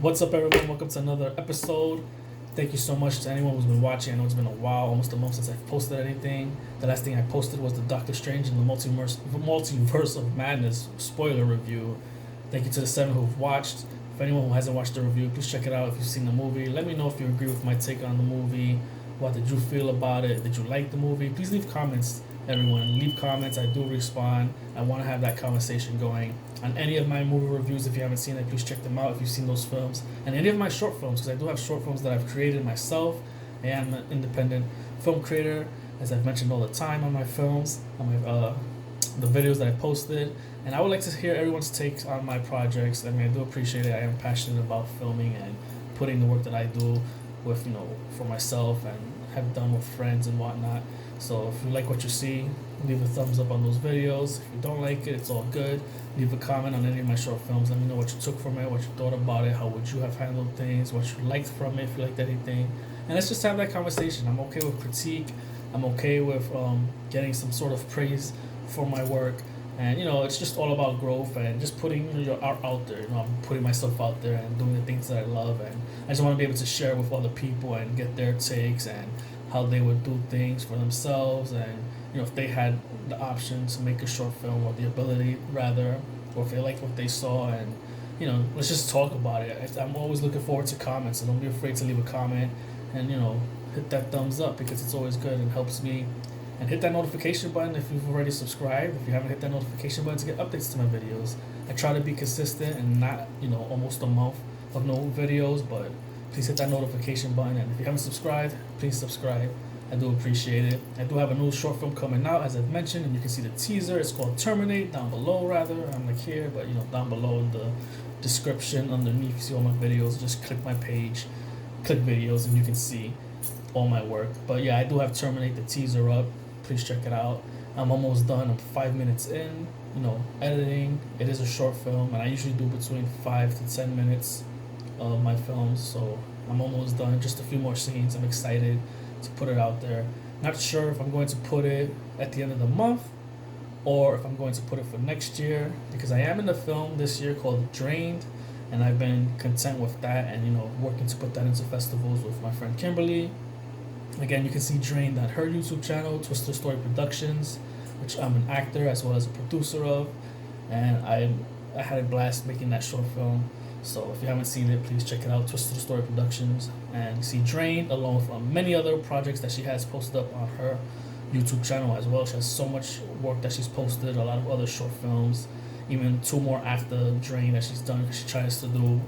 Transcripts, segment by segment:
What's up, everyone? Welcome to another episode. Thank you so much to anyone who's been watching. I know it's been a while, almost a month since I've posted anything. The last thing I posted was the Doctor Strange and the Multiverse of Madness spoiler review. Thank you to the 7 who've watched. If anyone who hasn't watched the review, please check it out if you've seen the movie. Let me know if you agree with my take on the movie. What did you feel about it? Did you like the movie? Please leave comments, everyone. Leave comments. I do respond. I want to have that conversation going. On any of my movie reviews, if you haven't seen it, please check them out if you've seen those films. And any of my short films, because I do have short films that I've created myself. I am an independent film creator, as I've mentioned all the time on my films, on my the videos that I posted. And I would like to hear everyone's takes on my projects. I mean, I do appreciate it. I am passionate about filming and putting the work that I do with, for myself and have done with friends and whatnot. So if you like what you see, leave a thumbs up on those videos. If you don't like it, it's all good. Leave a comment on any of my short films. Let me know what you took from it, what you thought about it, how would you have handled things, what you liked from it, if you liked anything. And let's just have that conversation. I'm okay with critique. I'm okay with getting some sort of praise for my work. And, it's just all about growth and just putting your art out there. I'm putting myself out there and doing the things that I love. And I just want to be able to share with other people and get their takes and how they would do things for themselves. And, if they had the option to make a short film, or the ability, rather, or if they liked what they saw. And, let's just talk about it. I'm always looking forward to comments. So don't be afraid to leave a comment and, hit that thumbs up, because it's always good and helps me. And hit that notification button if you've already subscribed. If you haven't hit that notification button to get updates to my videos. I try to be consistent and not, almost a month of no videos, but please hit that notification button. And if you haven't subscribed, please subscribe. I do appreciate it. I do have a new short film coming out, as I've mentioned, and you can see the teaser. It's called Terminate, down below, rather. I'm like here, but, down below in the description underneath, you see all my videos. Just click my page, click videos, and you can see all my work. But yeah, I do have Terminate, the teaser up. Please check it out. I'm almost done. I'm 5 minutes in, editing. It is a short film, and I usually do between 5 to 10 minutes of my films. So I'm almost done. Just a few more scenes. I'm excited to put it out there. Not sure if I'm going to put it at the end of the month or if I'm going to put it for next year, because I am in a film this year called Drained, and I've been content with that and, working to put that into festivals with my friend Kimberly. Again, you can see Drained on her YouTube channel, Twister Story Productions, which I'm an actor as well as a producer of, and I had a blast making that short film. So if you haven't seen it, please check it out, Twister Story Productions, and see Drained along with many other projects that she has posted up on her YouTube channel as well. She has so much work that she's posted, a lot of other short films, even 2 more after Drained that she's done, because she tries to do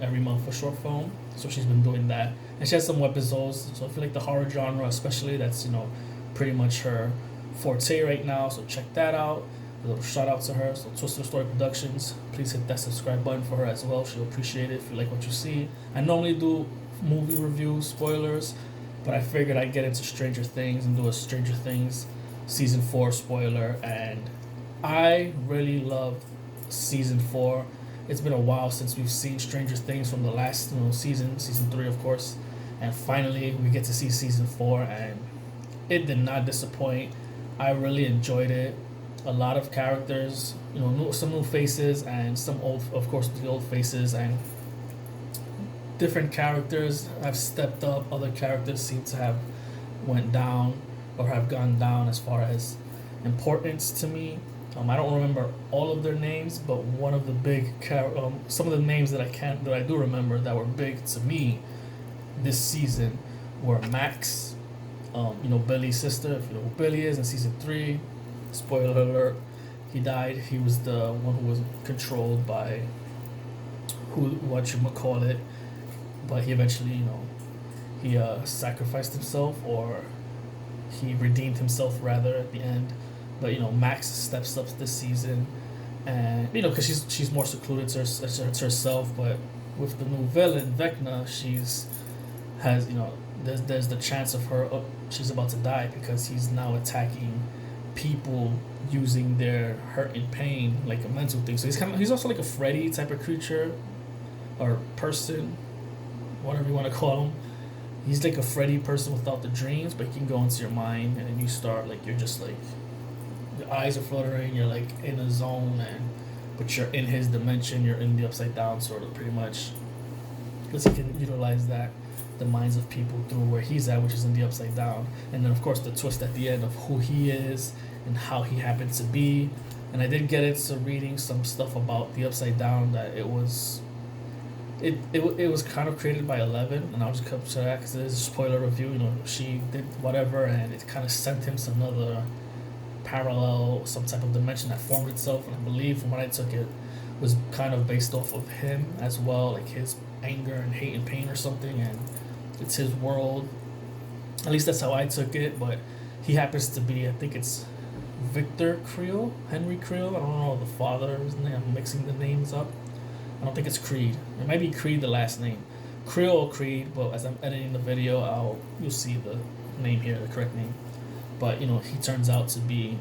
every month for short film. So she's been doing that. And she has some episodes. So if you like the horror genre especially, that's, pretty much her forte right now. So check that out. A little shout out to her. So Twister Story Productions. Please hit that subscribe button for her as well. She'll appreciate it if you like what you see. I normally do movie reviews, spoilers, but I figured I'd get into Stranger Things and do a Stranger Things Season 4 spoiler. And I really loved Season 4. It's been a while since we've seen Stranger Things from the last season 3, of course, and finally we get to see Season 4, and it did not disappoint. I really enjoyed it. A lot of characters, some new faces and some old, of course, the old faces, and different characters have stepped up. Other characters seem to have went down or have gone down as far as importance to me. I don't remember all of their names, but one of the big some of the names that I do remember that were big to me this season were Max, Billy's sister. If you know who Billy is in Season 3, spoiler alert, he died. He was the one who was controlled by it, but he eventually, he sacrificed himself, or he redeemed himself rather at the end. But Max steps up this season, and because she's more secluded to herself. But with the new villain Vecna, there's the chance of her she's about to die, because he's now attacking people using their hurt and pain like a mental thing. So he's also like a Freddy type of creature or person, whatever you want to call him. He's like a Freddy person without the dreams, but he can go into your mind, and then you start you're just your eyes are fluttering, you're in a zone, but you're in his dimension, you're in the upside down sort of, pretty much. because he can utilize the minds of people through where he's at, which is in the Upside Down. And then of course the twist at the end of who he is and how he happened to be. And I did get into reading some stuff about the Upside Down, that it was kind of created by Eleven, and I'll just come to that because it is a spoiler review. She did whatever, and it kind of sent him to another parallel, some type of dimension that formed itself. And I believe, from what I took, it was kind of based off of him as well, like his anger and hate and pain or something, and it's his world. At least that's how I took it. But he happens to be, I think it's Henry Creel. I don't know the father's name. I'm mixing the names up. I don't think it's Creed. It might be Creed, the last name. Creel or Creed, but as I'm editing the video, you'll see the name here, the correct name. But, he turns out to be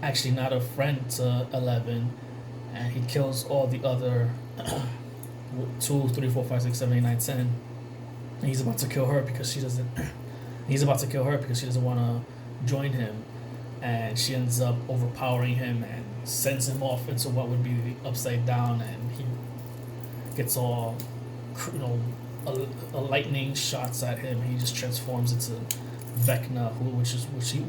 actually not a friend to 11, and he kills all the other 2, 3, 4, 5, 6, 7, 8, 9, 10. And he's about to kill her because she doesn't want to join him. And she ends up overpowering him and sends him off into what would be the Upside Down, and he gets all, a lightning shots at him. He just transforms into Vecna,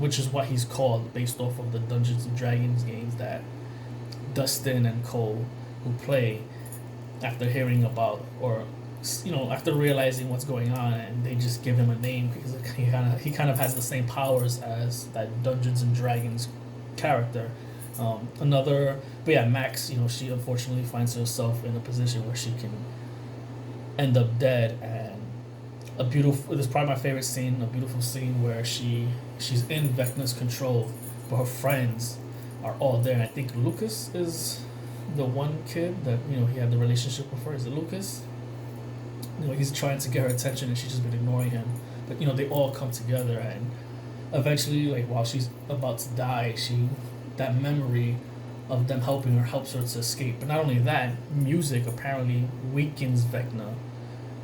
which is what he's called, based off of the Dungeons and Dragons games that Dustin and Cole, who play, after hearing about, or after realizing what's going on, and they just give him a name because he kind of has the same powers as that Dungeons and Dragons character. Max, she unfortunately finds herself in a position where she can end up dead, and this is probably my favorite scene, a beautiful scene where she's in Vecna's control, but her friends are all there, and I think Lucas is the one kid that, he had the relationship with her. Is it Lucas? He's trying to get her attention, and she's just been ignoring him. But, they all come together, and eventually, like, while she's about to die, that memory of them helping her helps her to escape. But not only that, music apparently weakens Vecna,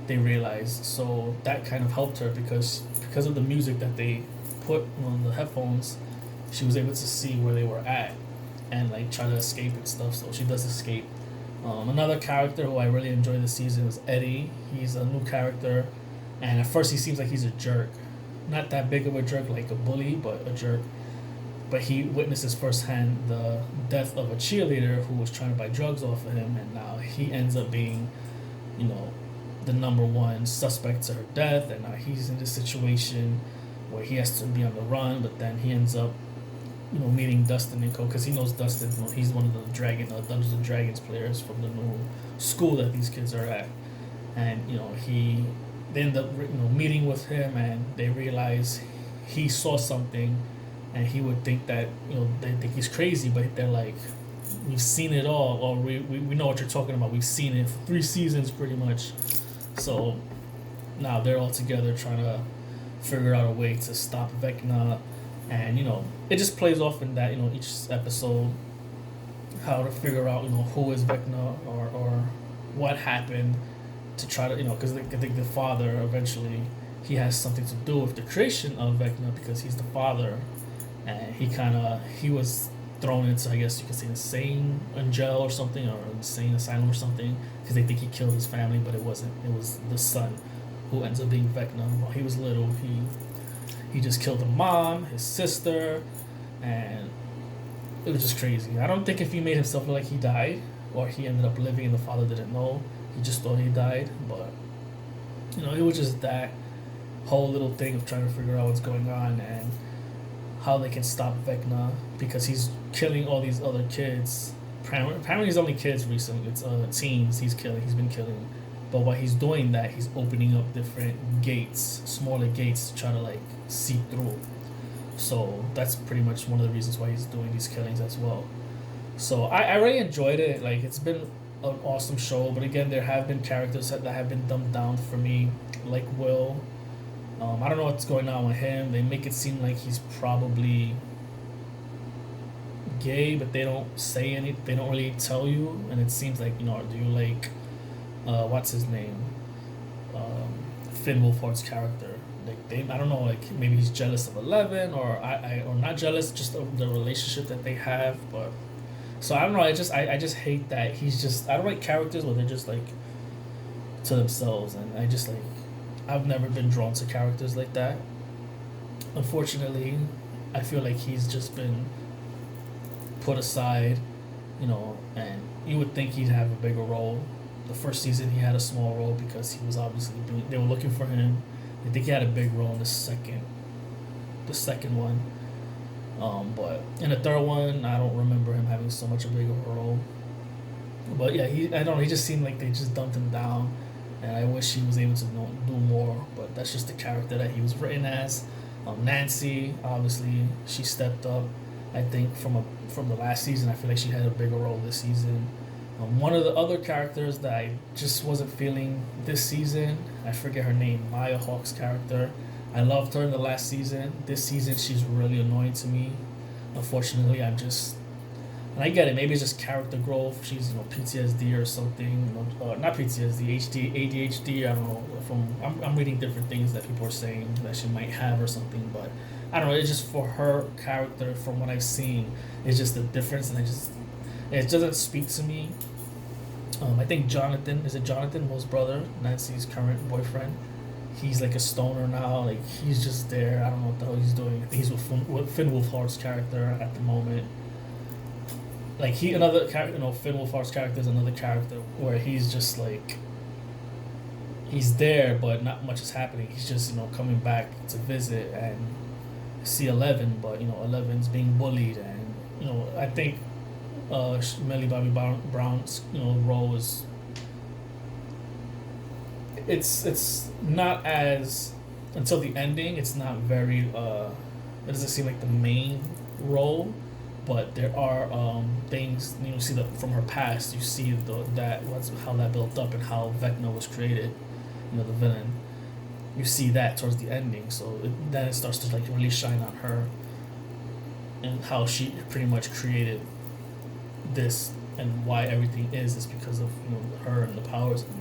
they realized. So that kind of helped her because of the music that they put on the headphones, she was able to see where they were at and, like, try to escape and stuff. So she does escape. Another character who I really enjoy this season is Eddie. He's a new character, and at first he seems like he's a jerk. Not that big of a jerk, like a bully, but a jerk. But he witnesses firsthand the death of a cheerleader who was trying to buy drugs off of him, and now he ends up being, the number one suspect to her death, and now he's in this situation where he has to be on the run, but then he ends up meeting Dustin and Co, because he knows Dustin. He's one of the Dungeons and Dragons players from the new school that these kids are at, and they end up meeting with him, and they realize he saw something, and he would think that they think he's crazy, but they're like, we've seen it all, or we know what you're talking about. We've seen it for 3 seasons pretty much. So now they're all together trying to figure out a way to stop Vecna. And, it just plays off in that, each episode, how to figure out, who is Vecna or what happened to try to, because I think the father eventually, he has something to do with the creation of Vecna because he's the father. And he was thrown into, I guess you could say, insane in jail or something, or insane asylum or something, because they think he killed his family, but it wasn't. It was the son who ends up being Vecna. While he was little, he just killed the mom, his sister, and it was just crazy. I don't think if he made himself look like he died, or he ended up living and the father didn't know, he just thought he died. But, it was just that whole little thing of trying to figure out what's going on and how they can stop Vecna, because he's killing all these other kids. Apparently he's only kids recently. It's teens he's been killing. But while he's doing that, he's opening up different gates, smaller gates, to try to, like, see through. So that's pretty much one of the reasons why he's doing these killings as well. So I really enjoyed it. Like, it's been an awesome show. But again, there have been characters that have been dumbed down for me, like Will. I don't know what's going on with him. They make it seem like he's probably gay, but they don't say anything. They don't really tell you. And it seems like, do you like... what's his name? Finn Wolfhard's character. Like I don't know. Like maybe he's jealous of 11, or or not jealous, just of the relationship that they have. But so I don't know. I just hate that he's just. I don't like characters where they're just like to themselves, and I just like I've never been drawn to characters like that. Unfortunately, I feel like he's just been put aside, and you would think he'd have a bigger role. The first season he had a small role because he was obviously they were looking for him. I think he had a big role in the second one. But in the third one, I don't remember him having so much a bigger role. But yeah, I don't know. He just seemed like they just dumped him down, and I wish he was able to do more. But that's just the character that he was written as. Nancy, obviously, she stepped up. I think from the last season, I feel like she had a bigger role this season. One of the other characters that I just wasn't feeling this season, I forget her name, Maya Hawke's character. I loved her in the last season. This season, she's really annoying to me. Unfortunately, and I get it. Maybe it's just character growth. She's PTSD or something. Not PTSD, ADHD. I don't know. I'm reading different things that people are saying that she might have or something. But I don't know. It's just for her character, from what I've seen, it's just the difference, and it doesn't speak to me. I think Jonathan, is it Jonathan, Will's brother, Nancy's current boyfriend? He's like a stoner now. Like he's just there. I don't know what the hell he's doing. I think he's with Finn Wolfhard's character at the moment. Like another character, Finn Wolfhard's character is another character where he's just like, he's there, but not much is happening. He's just coming back to visit and see 11, but Eleven's being bullied, and I think Millie Bobby Brown's role is, it's not as, until the ending, it's not very it doesn't seem like the main role, but there are things you see that from her past. You see how that built up and how Vecna was created, the villain. You see that towards the ending, so then it starts to like really shine on her and how she pretty much created this, and why everything is because of her and the powers and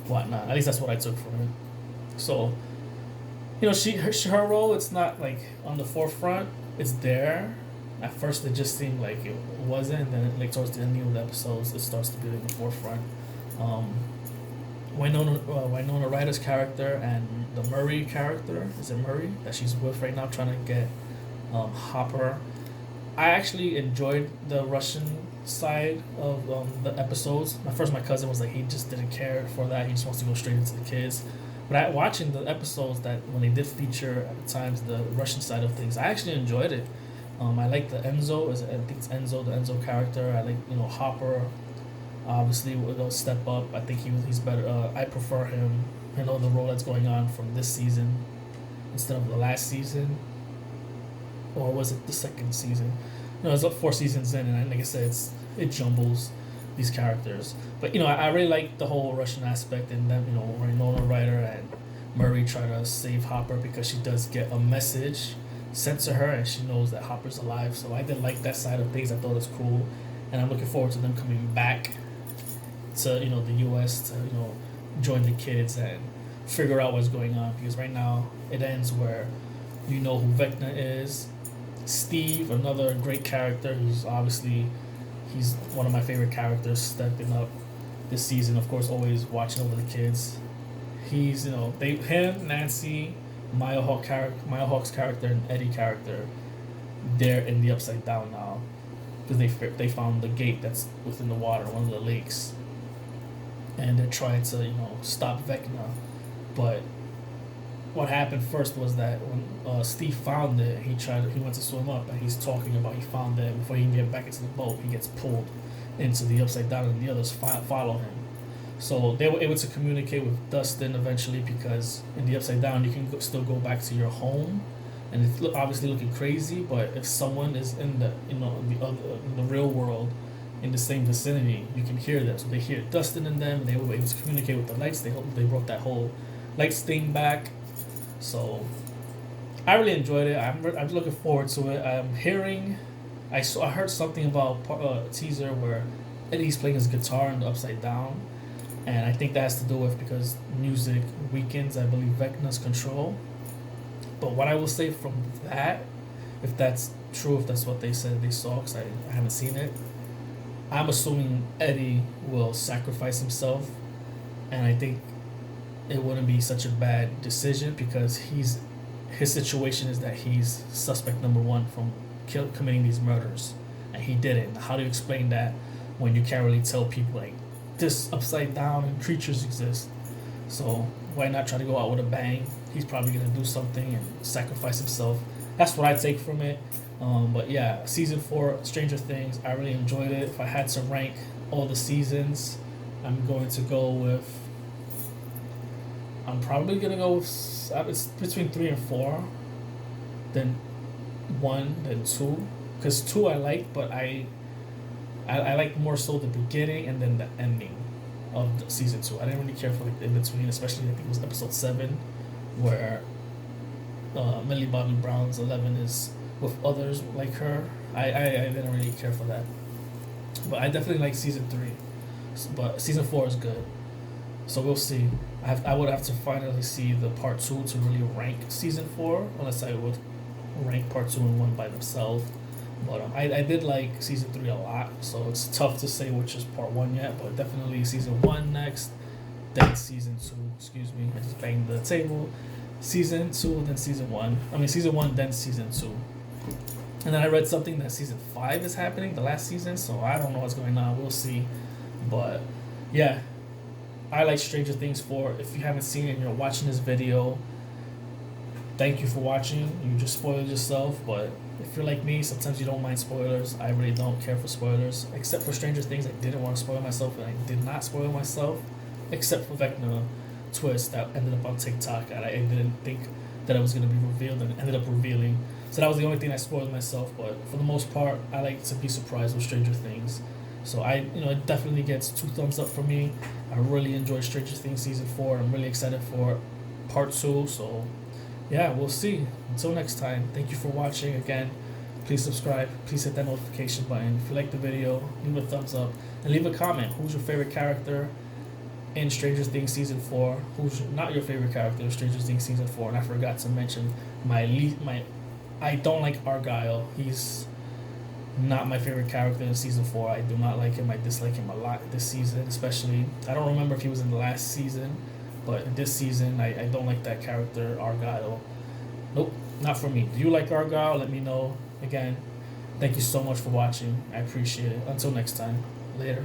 whatnot. At least that's what I took from it. So her role, it's not like on the forefront. It's there. At first, it just seemed like it wasn't, and then like towards the ending of the episodes, it starts to be in the forefront. Winona Ryder's character and the Murray character, is it Murray, that she's with right now, trying to get Hopper. I actually enjoyed the Russian side of the episodes. My cousin was like, he just didn't care for that. He just wants to go straight into the kids. But watching the episodes that when they did feature at times the Russian side of things, I actually enjoyed it. I like the Enzo. I think it's Enzo, the Enzo character. I like Hopper. Obviously, will step up. I think he's better. I prefer him. The role that's going on from this season instead of the last season, or was it the second season? No, it's like 4 seasons in, and like I said, it jumbles these characters. But I really like the whole Russian aspect, and then Winona Ryder and Murray try to save Hopper because she does get a message sent to her, and she knows that Hopper's alive. So I did like that side of things. I thought it was cool, and I'm looking forward to them coming back to the U.S. to join the kids and figure out what's going on, because right now it ends where who Vecna is. Steve, another great character. He's one of my favorite characters, stepping up this season. Of course, always watching over the kids. He's him, Nancy, Maya Hawke's character, and Eddie character. They're in the Upside Down now because they found the gate that's within the water, one of the lakes, and they're trying to stop Vecna. But what happened first was that when Steve found it, he went to swim up, and he's talking about he found it. Before he can get back into the boat, he gets pulled into the Upside Down, and the others follow him. So they were able to communicate with Dustin eventually, because in the Upside Down you can still go back to your home, and it's obviously looking crazy. But if someone is in the in the real world, in the same vicinity, you can hear them. So they hear Dustin and them. And they were able to communicate with the lights. They brought that whole lights thing back. So I really enjoyed it. I'm looking forward to it. I heard something about a teaser where Eddie's playing his guitar in the Upside Down, and I think that has to do with because music weakens, I believe, Vecna's control. But what I will say from that, if that's true, if that's what they said they saw, because I haven't seen it, I'm assuming Eddie will sacrifice himself, and I think it wouldn't be such a bad decision because his situation is that he's suspect number one from committing these murders, and he didn't. How do you explain that when you can't really tell people like this upside down and creatures exist? So why not try to go out with a bang? He's probably gonna do something and sacrifice himself. That's what I take from it. But yeah, season 4, Stranger Things, I really enjoyed it. If I had to rank all the seasons, I'm going to go with. I'm probably gonna go with. It's between 3 and 4, then 1, then 2. Because 2 I like, but I like more so the beginning and then the ending of the season 2. I didn't really care for like the in between, especially I think it was episode 7, where Millie Bobby Brown's 11 is with others like her. I didn't really care for that, but I definitely like season 3. But season 4 is good, so we'll see. I would have to finally see the part 2 to really rank season 4, unless I would rank part 2 and 1 by themselves. But I did like season 3 a lot, so it's tough to say which is part 1 yet, but definitely season 1 next, then season 2. Excuse me, I just banged the table. Season 2, then season 1. I mean season 1, then season 2. And then I read something that season 5 is happening, the last season, so I don't know what's going on. We'll see. But yeah, I like Stranger Things 4. If you haven't seen it and you're watching this video, thank you for watching. You just spoiled yourself, but if you're like me, sometimes you don't mind spoilers. I really don't care for spoilers, except for Stranger Things. I didn't want to spoil myself, and I did not spoil myself, except for Vecna twist that ended up on TikTok, and I didn't think that it was going to be revealed, and it ended up revealing. So that was the only thing I spoiled myself, but for the most part, I like to be surprised with Stranger Things. So it definitely gets 2 thumbs up for me. I really enjoyed Stranger Things season 4. I'm really excited for part 2. So yeah, we'll see. Until next time, thank you for watching. Again, please subscribe. Please hit that notification button. If you like the video, leave a thumbs up and leave a comment. Who's your favorite character in Stranger Things season 4? Who's not your favorite character in Stranger Things season 4? And I forgot to mention I don't like Argyle. He's not my favorite character in season 4. I do not like him. I dislike him a lot this season, especially. I don't remember if he was in the last season, but this season I don't like that character, Argyle. Nope, not for me. Do you like Argyle? Let me know. Again, thank you so much for watching. I appreciate it. Until next time. Later.